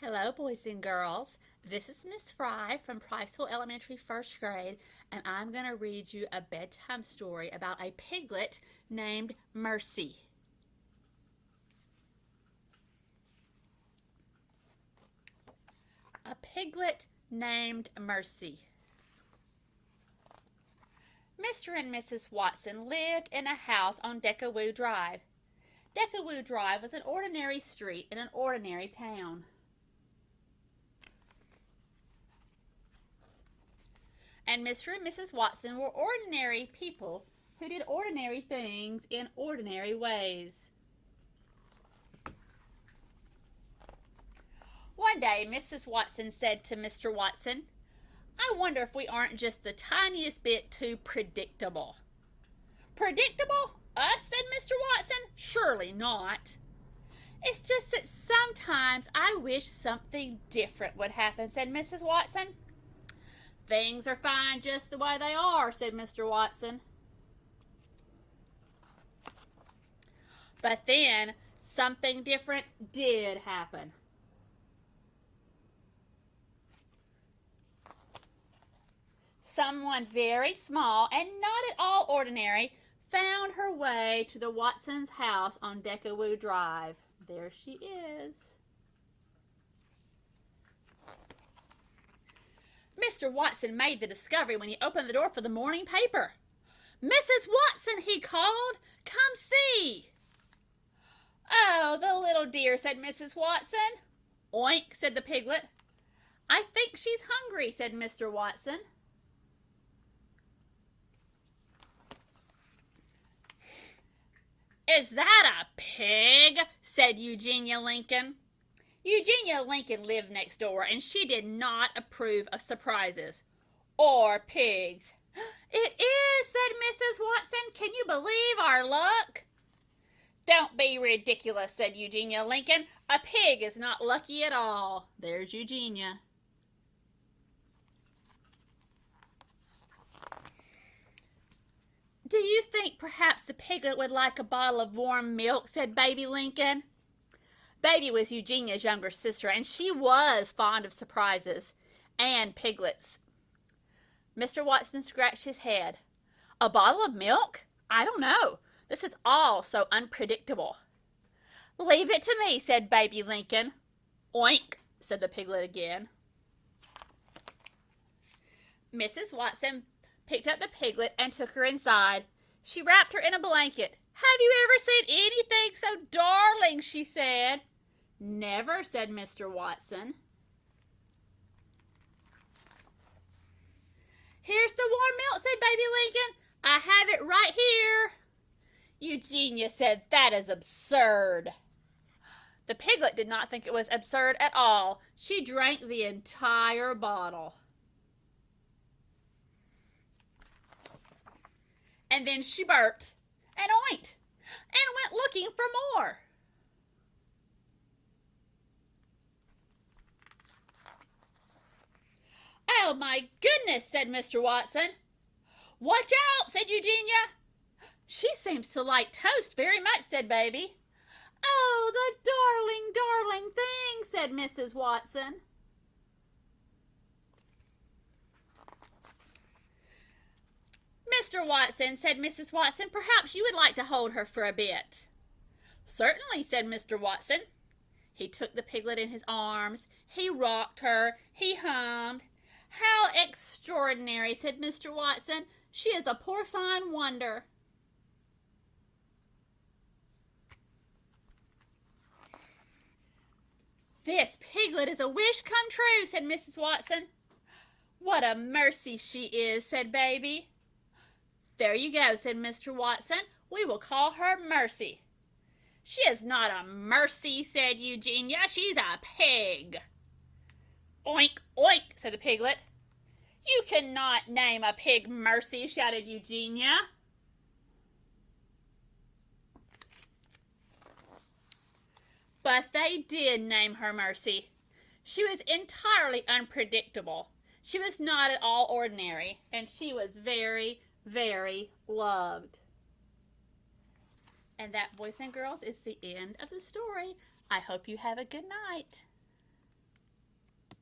Hello, boys and girls. This is Miss Frye from Priceville Elementary first grade, and I'm going to read you a bedtime story about a piglet named Mercy. A piglet named Mercy. Mr. and Mrs. Watson lived in a house on Decawoo Drive. Decawoo Drive was an ordinary street in an ordinary town. And Mr. and Mrs. Watson were ordinary people who did ordinary things in ordinary ways. One day, Mrs. Watson said to Mr. Watson, "I wonder if we aren't just the tiniest bit too predictable." "Predictable? Us?" said Mr. Watson. "Surely not." "It's just that sometimes I wish something different would happen," said Mrs. Watson. "Things are fine just the way they are," said Mr. Watson. But then something different did happen. Someone very small and not at all ordinary found her way to the Watsons' house on Decawoo Drive. There she is. Mr. Watson made the discovery when he opened the door for the morning paper. "Mrs. Watson," he called, "come see." "Oh, the little dear," said Mrs. Watson. "Oink," said the piglet. "I think she's hungry," said Mr. Watson. "Is that a pig?" said Eugenia Lincoln. Eugenia Lincoln lived next door, and she did not approve of surprises or pigs. "It is," said Mrs. Watson. "Can you believe our luck?" "Don't be ridiculous," said Eugenia Lincoln. "A pig is not lucky at all." There's Eugenia. "Do you think perhaps the piglet would like a bottle of warm milk?" said Baby Lincoln. Baby was Eugenia's younger sister, and she was fond of surprises and piglets. Mr. Watson scratched his head. "A bottle of milk? I don't know. This is all so unpredictable." "Leave it to me," said Baby Lincoln. "Oink," said the piglet again. Mrs. Watson picked up the piglet and took her inside. She wrapped her in a blanket. "Have you ever seen anything so darling?" she said. "Never," said Mr. Watson. "Here's the warm milk," said Baby Lincoln. "I have it right here." Eugenia said, "That is absurd." The piglet did not think it was absurd at all. She drank the entire bottle. And then she burped and oinked and went looking for more. "Oh my goodness," said Mr. Watson. "Watch out," said Eugenia. "She seems to like toast very much," said Baby. "Oh, the darling, darling thing," said Mrs. Watson. "Mr. Watson," said Mrs. Watson, "perhaps you would like to hold her for a bit." "Certainly," said Mr. Watson. He took the piglet in his arms. He rocked her. He hummed. "How extraordinary," said Mr. Watson. "She is a porcine wonder." "This piglet is a wish come true," said Mrs. Watson. "What a mercy she is," said Baby. "There you go," said Mr. Watson. "We will call her Mercy." "She is not a mercy," said Eugenia. "She's a pig." "Oink, oink," said the piglet. "You cannot name a pig Mercy," shouted Eugenia. But they did name her Mercy. She was entirely unpredictable. She was not at all ordinary, and she was very, very loved. And that, boys and girls, is the end of the story. I hope you have a good night.